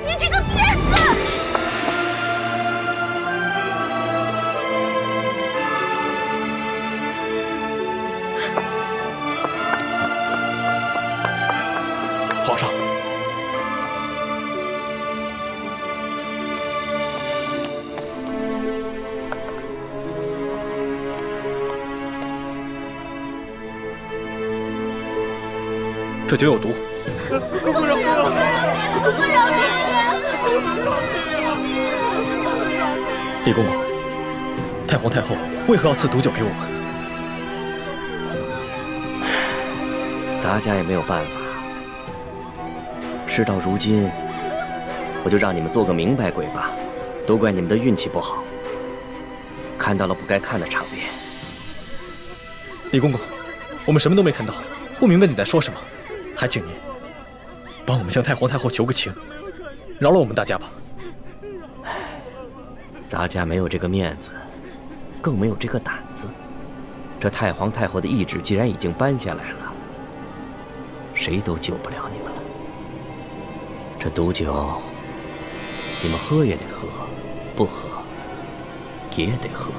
你这个骗子！皇上，这酒有毒。不饶命！不饶命！李公公，太皇太后为何要赐毒酒给我们？咱家也没有办法。事到如今，我就让你们做个明白鬼吧。都怪你们的运气不好，看到了不该看的场面。李公公，我们什么都没看到，不明白你在说什么，还请您帮我们向太皇太后求个情，饶了我们大家吧。咱家没有这个面子，更没有这个胆子。这太皇太后的懿旨既然已经颁下来了，谁都救不了你们了。这毒酒，你们喝也得喝，不喝也得喝。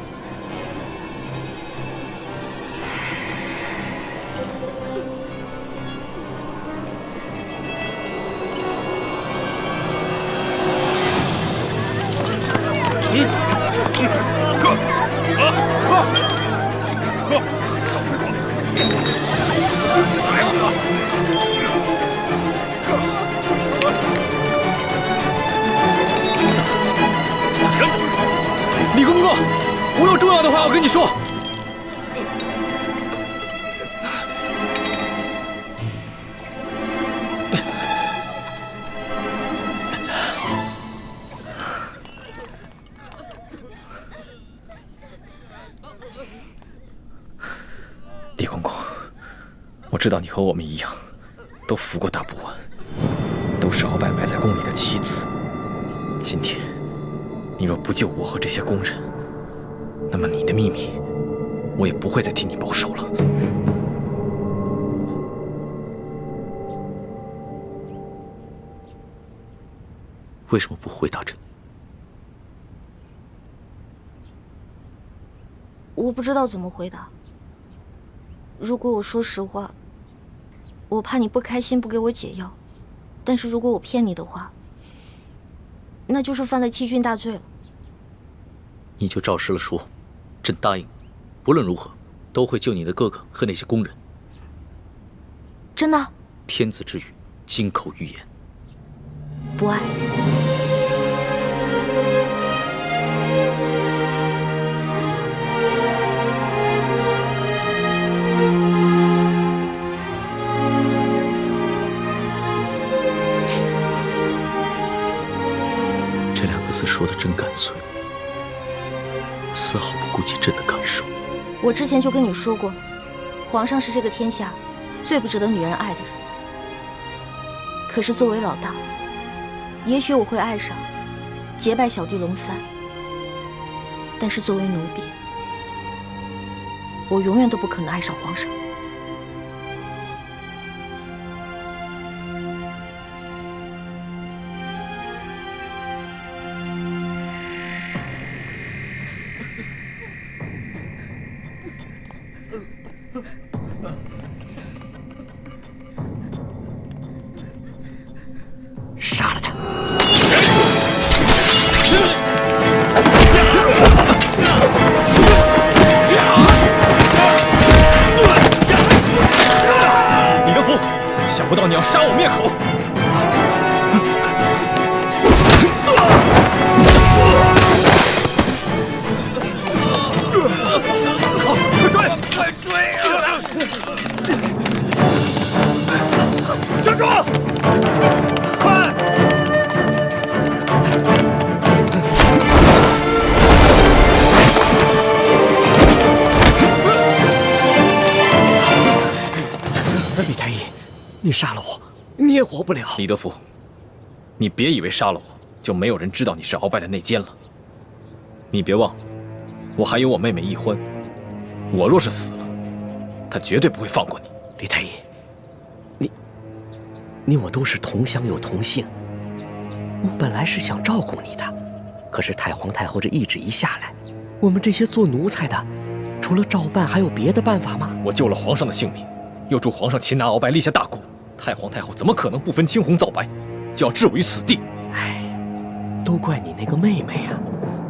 李公公，我有重要的话要跟你说。李公公，我知道你和我们一样，都服过大不完，都是鳌拜埋在宫里的棋子。今天，你若不救我和这些宫人，那么你的秘密，我也不会再替你保守了。为什么不回答朕？我不知道怎么回答。如果我说实话，我怕你不开心，不给我解药；但是如果我骗你的话，那就是犯了欺君大罪了。你就照实了说，朕答应，不论如何都会救你的哥哥和那些宫人。真的？天子之语，金口玉言。不爱。这两个字说的真干脆，丝毫不顾及朕的感受。我之前就跟你说过，皇上是这个天下最不值得女人爱的人。可是作为老大，也许我会爱上结拜小弟龙三，但是作为奴婢，我永远都不可能爱上皇上。杀了他！李德福，想不到你要杀我灭口！快追！快追啊！站住！快！李太医，你杀了我，你也活不了。李德福，你别以为杀了我就没有人知道你是鳌拜的内奸了。你别忘了，我还有我妹妹奕欢，我若是死了，她绝对不会放过你。李太医，你我都是同乡又同姓，我本来是想照顾你的，可是太皇太后这懿旨一下来，我们这些做奴才的，除了照办还有别的办法吗？我救了皇上的性命，又助皇上擒拿鳌拜，立下大功，太皇太后怎么可能不分青红皂白，就要置我于死地？哎，都怪你那个妹妹呀！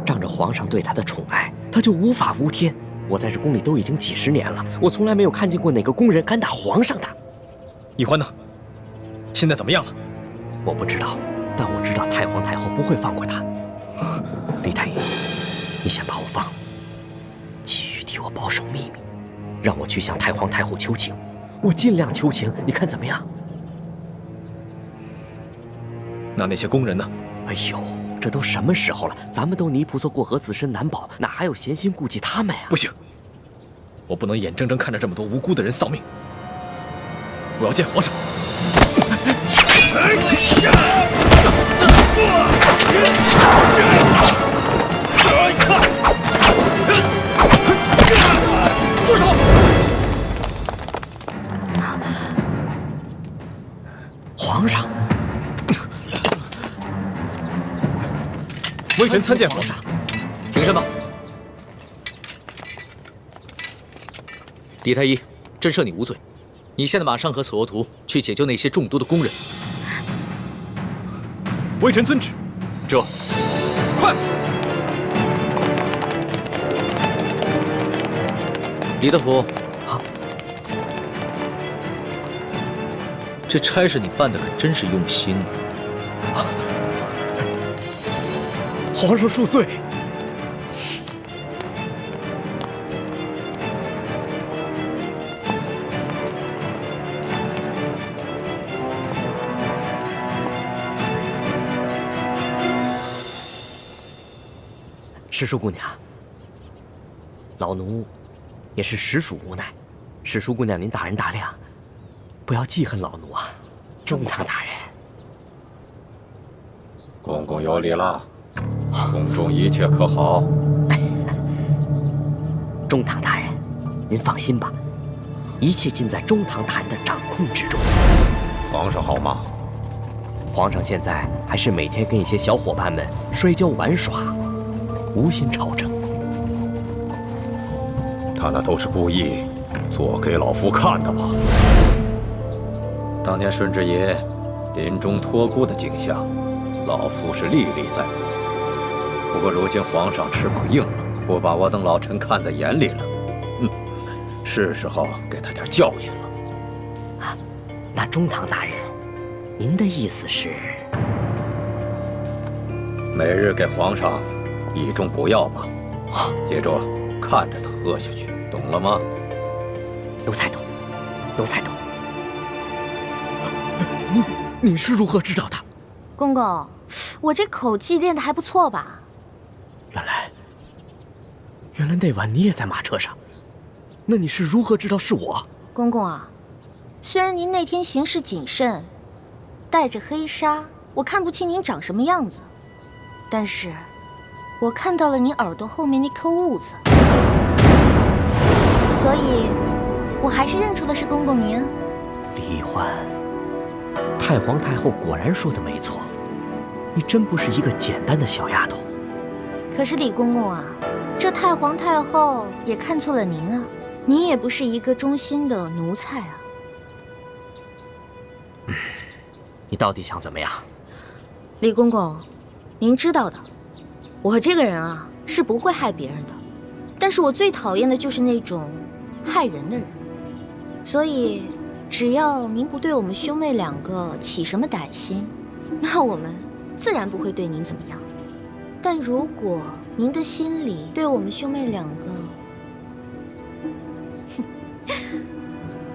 仗着皇上对她的宠爱，她就无法无天。我在这宫里都已经几十年了，我从来没有看见过哪个宫人敢打皇上的。奕欢呢？现在怎么样了？我不知道，但我知道太皇太后不会放过他。李太医，你先把我放了，继续替我保守秘密，让我去向太皇太后求情，我尽量求情，你看怎么样？那些宫人呢？哎呦，这都什么时候了？咱们都泥菩萨过河，自身难保，哪还有闲心顾及他们呀？不行，我不能眼睁睁看着这么多无辜的人丧命。我要见皇上。住手！皇上，微臣参见皇上。凭什么？李太医，朕赦你无罪。你现在马上和索额图去解救那些中毒的工人。微臣遵旨。这，快！李德福，这差事你办的可真是用心啊！皇上恕罪。石叔姑娘，老奴也是实属无奈，石叔姑娘您大人大量，不要记恨老奴啊。中堂大人，公公有礼了，宫中一切可好？中堂大人，您放心吧，一切尽在中堂大人的掌控之中。皇上好吗？皇上现在还是每天跟一些小伙伴们摔跤玩耍，无心朝政。他那都是故意做给老夫看的吧？当年顺治爷临终托孤的景象，老夫是历历在目。不过如今皇上翅膀硬了，不把我等老臣看在眼里了，是时候给他点教训了。啊，那中堂大人，您的意思是？每日给皇上一盅补药吧，接着看着他喝下去，懂了吗？奴才懂，奴才懂。你是如何知道的？公公，我这口技练得还不错吧？原来那晚你也在马车上，那你是如何知道是我？公公啊，虽然您那天行事谨慎，带着黑纱，我看不清您长什么样子，但是我看到了您耳朵后面那颗痦子，所以我还是认出了是公公您。李欢，太皇太后果然说的没错，你真不是一个简单的小丫头。可是李公公啊，这太皇太后也看错了您啊，您也不是一个忠心的奴才啊。你到底想怎么样？李公公，您知道的，我这个人啊是不会害别人的，但是我最讨厌的就是那种害人的人，所以只要您不对我们兄妹两个起什么歹心，那我们自然不会对您怎么样。但如果您的心里对我们兄妹两个……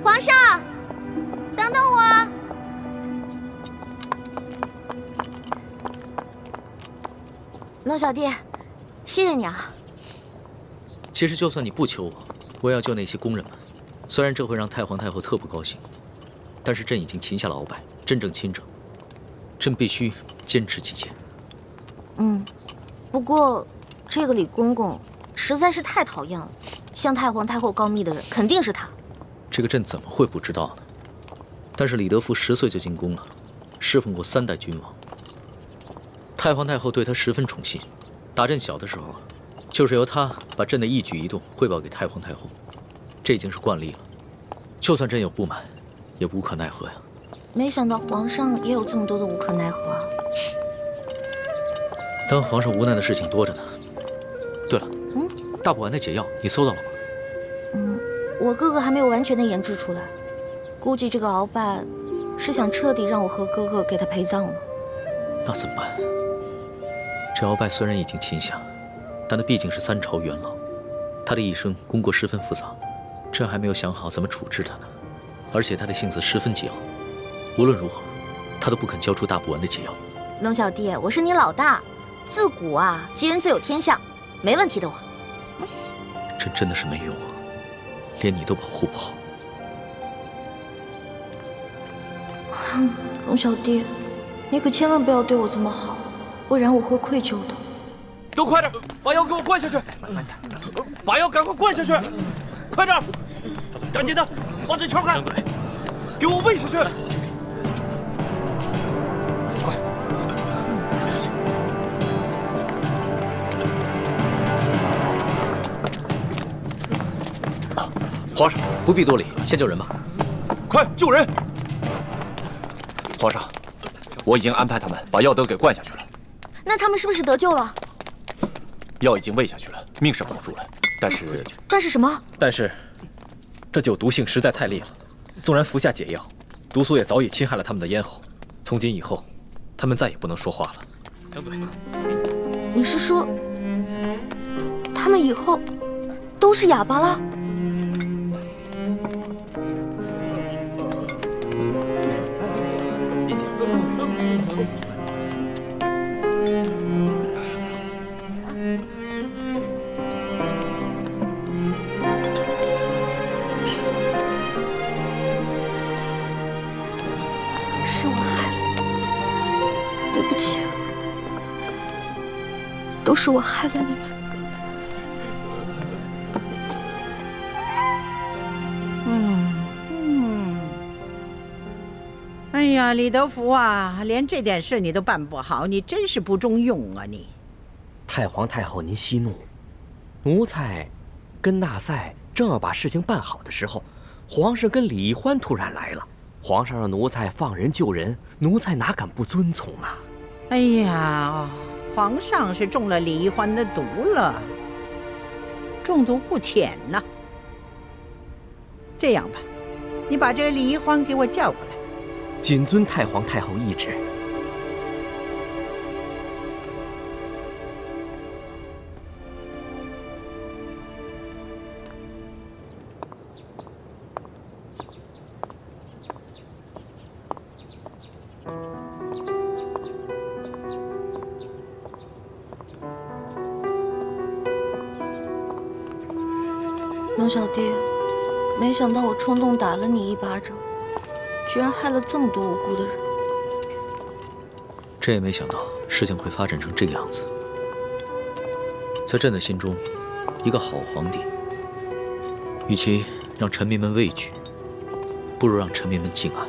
皇上，等等我！龙小弟，谢谢你啊。其实就算你不求我，我也要救那些工人们。虽然这会让太皇太后特不高兴，但是朕已经擒下了鳌拜，真正亲者，朕必须坚持己见。不过这个李公公实在是太讨厌了，向太皇太后告密的人肯定是他。这个朕怎么会不知道呢？但是李德福10岁就进宫了，侍奉过3代君王，太皇太后对她十分宠信，打朕小的时候，就是由她把朕的一举一动汇报给太皇太后，这已经是惯例了。就算朕有不满，也无可奈何呀。没想到皇上也有这么多的无可奈何啊！当皇上无奈的事情多着呢。对了，大补丸的解药你搜到了吗？我哥哥还没有完全的研制出来，估计这个鳌拜是想彻底让我和哥哥给他陪葬了。那怎么办？这鳌拜虽然已经擒下，但他毕竟是3朝元老，他的一生功过十分复杂，朕还没有想好怎么处置他呢。而且他的性子十分桀骜，无论如何，他都不肯交出大补丸的解药。龙小弟，我是你老大，自古啊，吉人自有天相，没问题的我。朕真的是没用啊，连你都保护不好。龙小弟，你可千万不要对我这么好，不然我会愧疚的。都快点，把药给我灌下去！把药赶快灌下去！快点，赶紧的，把嘴撬开！给我喂下去！快！皇上不必多礼，先救人吧。快救人！皇上，我已经安排他们把药都给灌下去了。那他们是不是得救了？药已经喂下去了，命是保住了，但是什么？但是，这酒毒性实在太烈了，纵然服下解药，毒素也早已侵害了他们的咽喉。从今以后，他们再也不能说话了。张嘴！你是说，他们以后都是哑巴了？是我害了，对不起，都是我害了你们。哎呀，李德福啊，连这点事你都办不好，你真是不中用啊你！太皇太后，您息怒。奴才跟纳赛正要把事情办好的时候，皇上跟李易欢突然来了。皇上让奴才放人救人，奴才哪敢不遵从啊？哎呀，皇上是中了李易欢的毒了，中毒不浅呐。这样吧，你把这个李易欢给我叫过来。谨遵太皇太后懿旨。龙小弟，没想到我冲动打了你一巴掌，居然害了这么多无辜的人。朕也没想到事情会发展成这个样子。在朕的心中，一个好皇帝，与其让臣民们畏惧，不如让臣民们敬爱。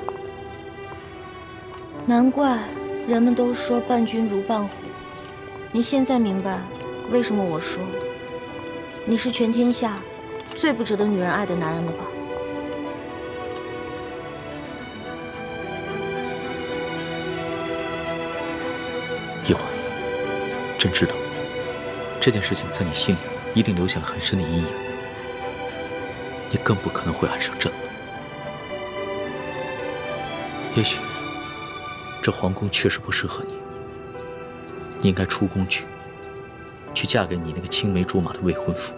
难怪人们都说伴君如伴虎。你现在明白为什么我说你是全天下最不值得女人爱的男人了吧？易欢，朕知道这件事情在你心里一定留下了很深的阴影，你更不可能会爱上朕了。也许这皇宫确实不适合你，你应该出宫去嫁给你那个青梅竹马的未婚夫。